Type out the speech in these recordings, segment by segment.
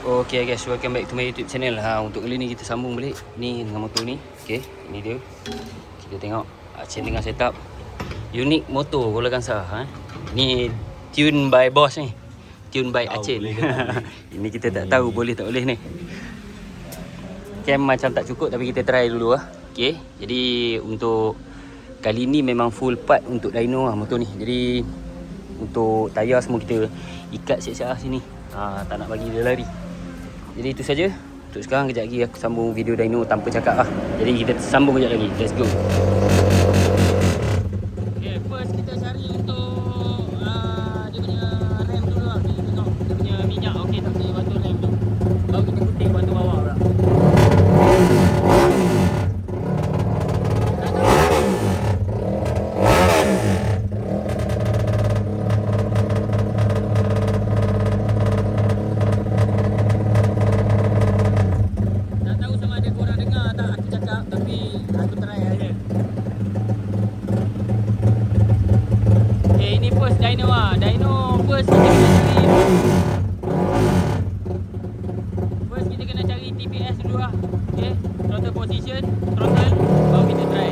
Okay guys, welcome back to my YouTube channel. Untuk kali ni kita sambung balik ni dengan motor ni. Okay, ini dia. Kita tengok Achin tengah set up Unique motor Kuala Kangsar. Ni tune by boss ni. Tune by Achin. Ini kita tak tahu boleh tak boleh ni. Cam macam tak cukup tapi kita try dulu lah. Okay, jadi untuk kali ni memang full part untuk dyno lah motor ni. Jadi untuk tayar semua kita ikat siap-siap lah sini. Tak nak bagi dia lari. Jadi itu saja. Untuk sekarang kejap lagi aku sambung video dyno tanpa cakap lah. Jadi kita sambung kejap lagi. Let's go. Okay, first kita cari untuk dia punya rem dulu lah. Kita tengok dia punya minyak okey tak boleh bantu rem tu. Baru kita kutip bantu bawah pula. Kita kena cari TPS dulu lah. Okay, throttle position, throttle, baru kita try.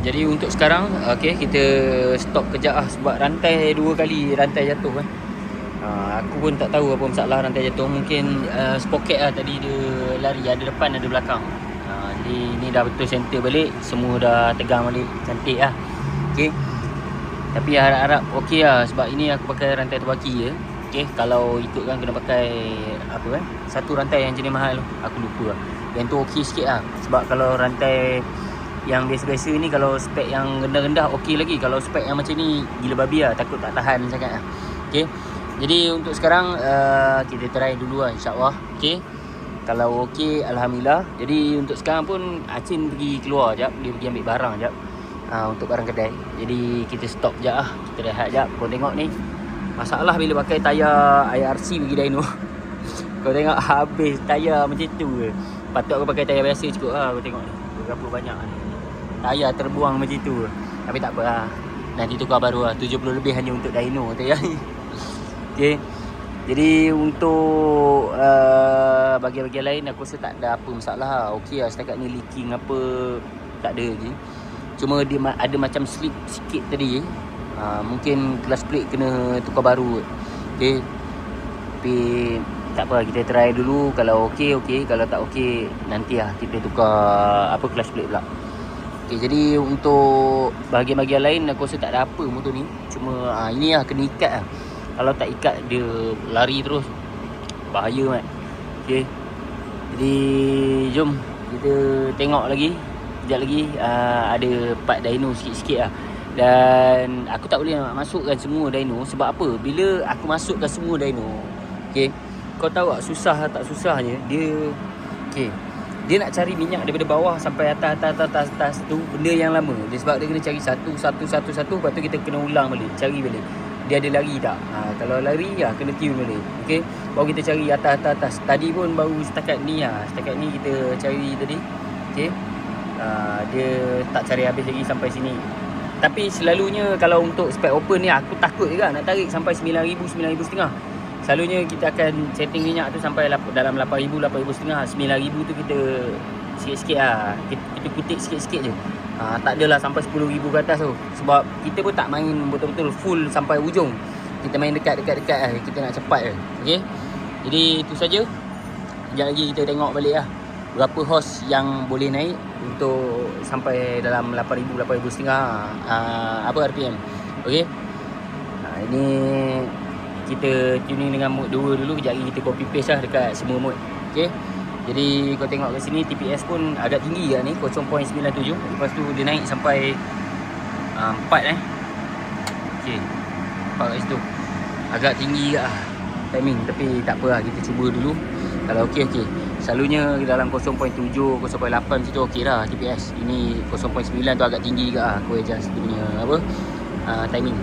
Jadi untuk sekarang okay, kita stop kejap lah sebab rantai 2 kali rantai jatuh kan. Aku pun tak tahu apa masalah rantai jatuh. Mungkin sprocket lah tadi dia lari, ada depan ada belakang. Jadi ni dah betul center balik, semua dah tegang balik, cantik lah. Okay. Tapi harap-harap okey lah sebab ini aku pakai rantai terbaki je. Okay, kalau ikutkan kena pakai apa kan, satu rantai yang jenis mahal aku lupa lah. Yang tu okey sikit lah. Sebab kalau rantai yang biasa-biasa ni kalau spek yang rendah-rendah okey lagi. Kalau spek yang macam ni gila babi lah, takut tak tahan sangat lah. Okay, jadi untuk sekarang kita try dulu lah insyaAllah. Okay, kalau okey alhamdulillah. Jadi untuk sekarang pun Achin pergi keluar jap, dia pergi ambil barang jap untuk barang kedai. Jadi kita stop jap lah, kita rehat jap. Kau tengok ni masalah bila pakai tayar IRC pergi dyno. Kau tengok habis tayar macam tu ke. Patut aku pakai tayar biasa cukup lah. Kau tengok ni berapa banyak ni tayar terbuang macam tu. Tapi tak apa lah, nanti tukar baru lah. 70 lebih hanya untuk dyno tayar ni. Okay, jadi untuk bahagian-bahagian lain aku rasa tak ada apa masalah lah. Okey lah, setakat ni leaking apa tak ada lagi. Cuma dia ada macam slip sikit tadi. Mungkin clutch plate kena tukar baru. Okay, tapi tak apa, kita try dulu. Kalau okey, okey. Kalau tak okey, nanti lah kita tukar apa clutch plate pula. Okay, jadi untuk bahagian-bahagian lain aku rasa tak ada apa motor ni. Cuma ini lah kena ikat lah. Kalau tak ikat dia lari terus, bahaya mat. Okay, jadi jom kita tengok lagi. Sekejap lagi ada part dyno sikit-sikit lah. Dan aku tak boleh nak masukkan semua dyno. Sebab apa? Bila aku masukkan semua dyno, okay, kau tahu tak susah tak susahnya dia. Okay, dia nak cari minyak daripada bawah sampai atas tu benda yang lama. Dia sebab dia kena cari satu. Lepas tu kita kena ulang balik, cari balik dia ada lari tak. Kalau lari kena tune balik. Okay, baru kita cari atas. Tadi pun baru setakat ni kita cari tadi. Okay, dia tak cari habis lagi sampai sini. Tapi selalunya kalau untuk spec open ni aku takut juga nak tarik sampai 9,000, 9,500. Selalunya kita akan setting minyak tu sampai dalam 8,000, 8,500. 9,000 tu kita sikit-sikit lah. Kita kutip sikit-sikit je. Tak adalah sampai 10,000 ke atas tu. Sebab kita pun tak main betul-betul full sampai ujung. Kita main dekat-dekat lah. Kita nak cepat je. Okay, jadi itu saja. Sekejap lagi kita tengok balik lah berapa horse yang boleh naik untuk sampai dalam 8,000, 8,500 apa RPM. Okay, ini kita tuning dengan mode 2 dulu. Kejap lagi kita copy paste lah dekat semua mode. Okay, jadi kau tengok kat sini TPS pun agak tinggi lah ni, 0.97. Lepas tu dia naik sampai 4 Okay, 4 kat situ. Agak tinggi lah timing, tapi tak apa lah, kita cuba dulu. Kalau okey. Selalunya dalam 0.7, 0.8 situ okey lah TPS. Ini 0.9 tu agak tinggi juga lah. Aku adjust dia punya timing.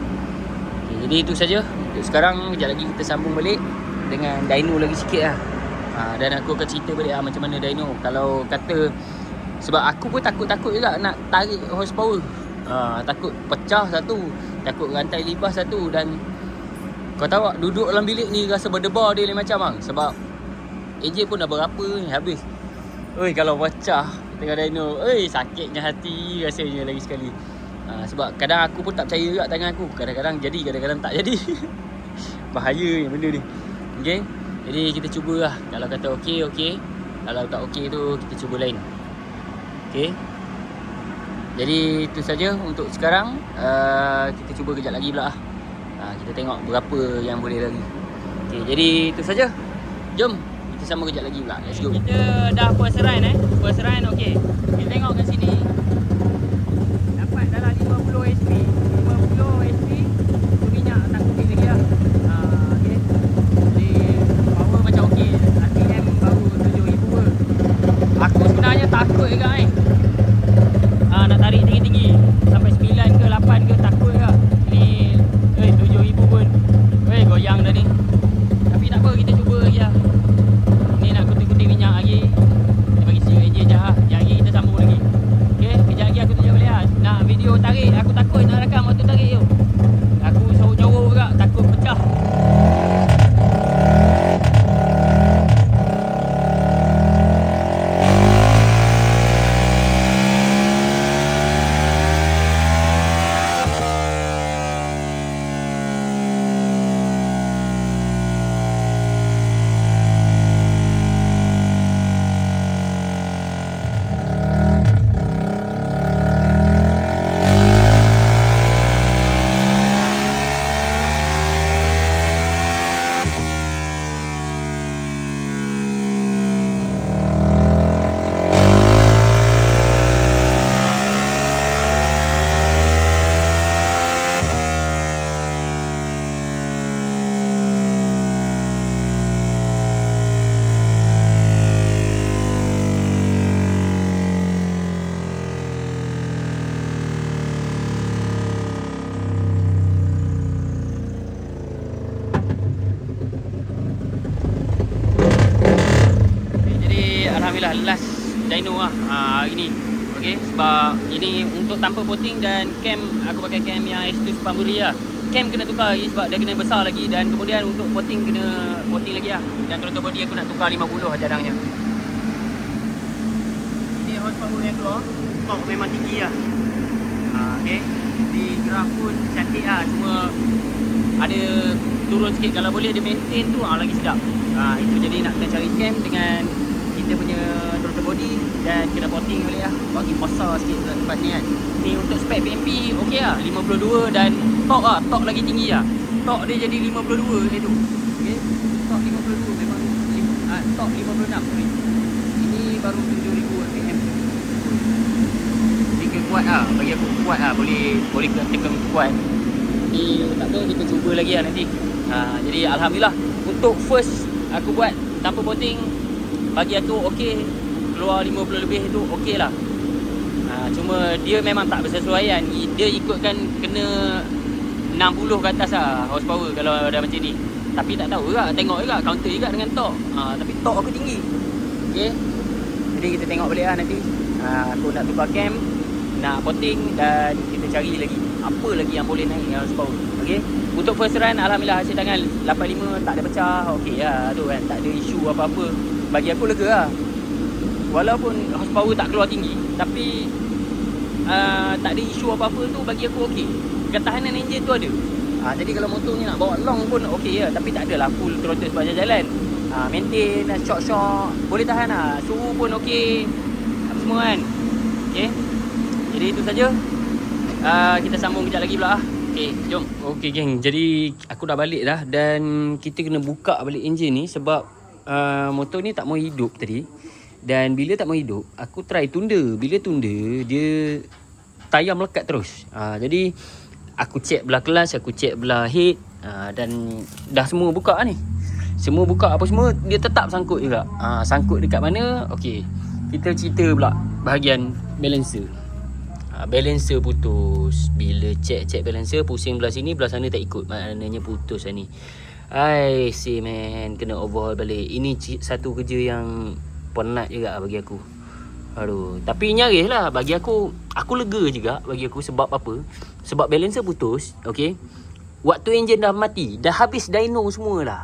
Okay, jadi itu saja untuk sekarang. Sekejap lagi kita sambung balik dengan dyno lagi sikit lah. Dan aku akan cerita balik macam mana dyno. Kalau kata, sebab aku pun takut juga nak tarik horsepower. Takut pecah satu, takut rantai libas satu. Dan kau tahu tak, duduk dalam bilik ni rasa berdebar dia lain macam bang. Sebab AJ pun dah berapa ni habis. Oi, kalau pecah tengah dyno, sakitnya hati rasanya lagi sekali. Sebab kadang aku pun tak percaya juga tangan aku. Kadang-kadang jadi, kadang-kadang tak jadi. Bahaya ni benda ni. Okay, jadi kita cubalah. Kalau kata okey. Kalau tak okey tu kita cuba lain. Okay, jadi itu saja untuk sekarang. Kita cuba kejap lagi pula. Kita tengok berapa yang boleh lagi. Okay, jadi itu saja. Jom kita sambung kejap lagi pula. Let's go. Kita dah first run First run okey. Kita tengok kat sini. Dapat dalam 50 HP. 50 HP. Tu minyak tak kutip lagi lah. Okey. Jadi power macam okey. RPM baru 7,000 pun. Aku sebenarnya takut juga nak tarik tinggi-tinggi sampai 9 ke 8 ke, takut juga. Ni 7,000 pun goyang dah ni. Tapi tak apa, kita cuba lagi lah. Ni nak kutip-kutip minyak lagi. Kita bagi siap AJ je lah. Sekejap lagi kita sambung lagi. Okay, kejap lagi aku tunjuk balik lah. Nak video tarik, aku takut nak rakam waktu tarik tu. Aku sorok-jorok juga, takut pecah. Alhamdulillah last dyno lah hari ni. Okay, sebab ini untuk tanpa potting dan cam, aku pakai cam yang S2 Spamburi lah. Cam kena tukar lagi sebab dia kena besar lagi. Dan kemudian untuk potting kena potting lagi lah. Dan throttle body aku nak tukar 50 cadangnya. Ini horsepower yang keluar, torque memang tinggi lah. Okay, di graf pun cantik lah. Cuma ada turun sikit. Kalau boleh dia maintain tu lagi sedap. Itu jadi nak kena cari cam dengan kita punya throttle body dan kena potting balik lah, bagi besar sikit lepas ni kan. Ni untuk spek PMP okey lah, 52 dan torque lagi tinggi lah. tok dia jadi 52 tu. Okey. Tok 52 memang tok 56 sorry. Ini baru 7000 rpm. Ini kuat lah, bagi aku kuat lah, boleh tekan kuat. Ni tak apa, kita cuba lagi lah nanti. Jadi alhamdulillah untuk first aku buat tanpa potting, bagi aku okey, keluar 50 lebih tu okey lah. Cuma dia memang tak bersesuaian. Dia ikutkan kena 60 ke atas lah horsepower kalau dah macam ni. Tapi tak tahu juga, tengok juga, counter juga dengan tok. Tapi tok aku tinggi. Okey. Jadi kita tengok balik lah nanti. Aku nak tukar cam, nak potting dan kita cari lagi apa lagi yang boleh naik horsepower. Okey. Untuk first run alhamdulillah hasil tangan 85 tak ada pecah. Okey lah tu kan, tak ada isu apa-apa. Bagi aku lega lah. Walaupun horsepower tak keluar tinggi, tapi tak ada isu apa-apa tu bagi aku okey. Ketahanan enjin tu ada. Jadi kalau motor ni nak bawa long pun okey ya, tapi tak adalah full throttle sepanjang jalan. Maintain shock boleh tahan lah. Suhu pun okey. Apa semua kan. Okey. Jadi itu saja. Kita sambung kejap lagi pula. Okey, jom. Okey geng, jadi aku dah balik dah dan kita kena buka balik enjin ni sebab motor ni tak mau hidup tadi. Dan bila tak mau hidup, aku try tunda. Bila tunda, dia tayar melekat terus. Jadi aku check belah kelas, aku check belah head, dan dah semua buka ni. Semua buka apa semua, dia tetap sangkut juga. Sangkut dekat mana? Okey. Kita cerita pula bahagian balancer. Balancer putus. Bila check balancer, pusing belah sini, belah sana tak ikut. Maknanya putus lah ni. I say man, kena overhaul balik. Ini satu kerja yang penat juga bagi aku. Aduh, tapi nyaris lah bagi aku. Aku lega juga bagi aku. Sebab apa? Sebab balancer putus. Okay, waktu enjin dah mati, dah habis dyno semua lah.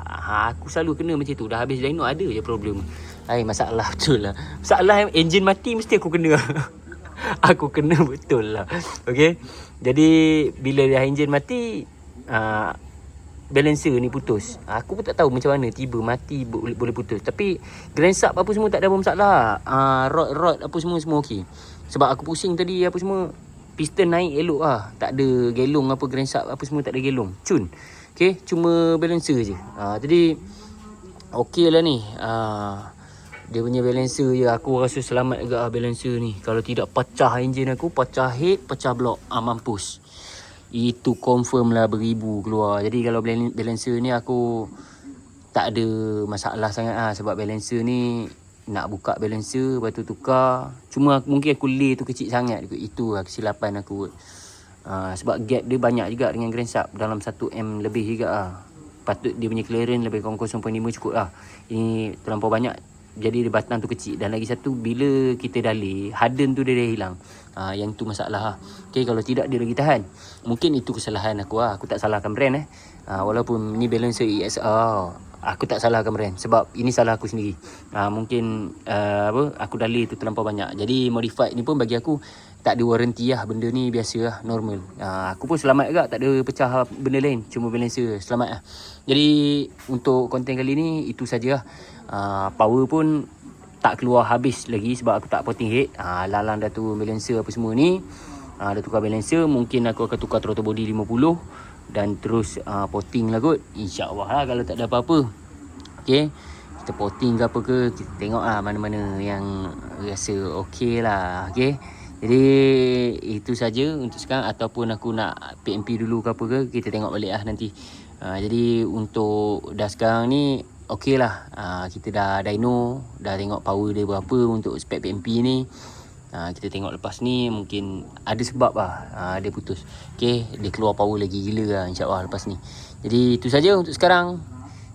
Aku selalu kena macam tu. Dah habis dyno ada je problem. Masalah betul lah. Masalah enjin mati mesti aku kena. Aku kena betul lah. Okay, jadi bila dah enjin mati, balancer ni putus. Aku pun tak tahu macam mana tiba mati boleh putus. Tapi grand sub apa semua tak ada apa masalah. Rod apa semua okey. Sebab aku pusing tadi apa semua, piston naik elok lah. Tak ada gelong apa, grand sub apa semua tak ada gelong. Cun. Okey, cuma balancer je. Jadi okey lah ni. Dia punya balancer je. Aku rasa selamat juga balancer ni. Kalau tidak pecah enjin aku, pecah head, pecah block. Mampus. Itu confirm lah beribu keluar. Jadi kalau balancer ni aku tak ada masalah sangat lah. Sebab balancer ni nak buka balancer, lepas tu tukar. Cuma mungkin aku lay tu kecil sangat. Itu lah kesilapan aku. Sebab gap dia banyak juga dengan grand sub. Dalam 1M lebih juga lah. Patut dia punya clearance lebih kurang 0.5 cukup lah. Ini terlampau banyak. Jadi dia batang tu kecil. Dan lagi satu, bila kita dalih, harden tu dia dah hilang. Yang tu masalah lah. Okay, kalau tidak dia lagi tahan. Mungkin itu kesalahan aku lah. Aku tak salahkan brand walaupun ni balancer ESR, aku tak salahkan brand. Sebab ini salah aku sendiri. Mungkin aku dalih tu terlampau banyak. Jadi modified ni pun bagi aku tak ada warranty lah. Benda ni biasa lah, normal. Aku pun selamat juga. Tak ada pecah benda lain. Cuma balancer selamat lah. Jadi untuk konten kali ni itu saja lah. Power pun tak keluar habis lagi sebab aku tak potting head. Lalang dah tu balancer apa semua ni. Dah tukar balancer. Mungkin aku akan tukar throttle body 50 dan terus potting lah kot. InsyaAllah lah kalau tak ada apa-apa. Okay, kita potting ke apa ke, kita tengok lah mana-mana yang rasa okey lah. Okay, jadi itu saja untuk sekarang. Ataupun aku nak PMP dulu ke apa ke, kita tengok balik lah nanti. Jadi untuk dah sekarang ni okey lah. Kita dah dyno, dah tengok power dia berapa untuk spek PMP ni. Kita tengok lepas ni mungkin ada sebab lah dia putus. Okay, dia keluar power lagi gila lah insyaAllah lepas ni. Jadi itu saja untuk sekarang.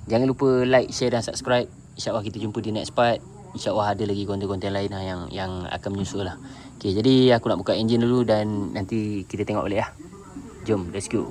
Jangan lupa like, share dan subscribe. InsyaAllah kita jumpa di next part. InsyaAllah ada lagi konten-konten lain lah yang akan menyusul lah. Okay, jadi aku nak buka enjin dulu dan nanti kita tengok balik lah. Jom, let's go.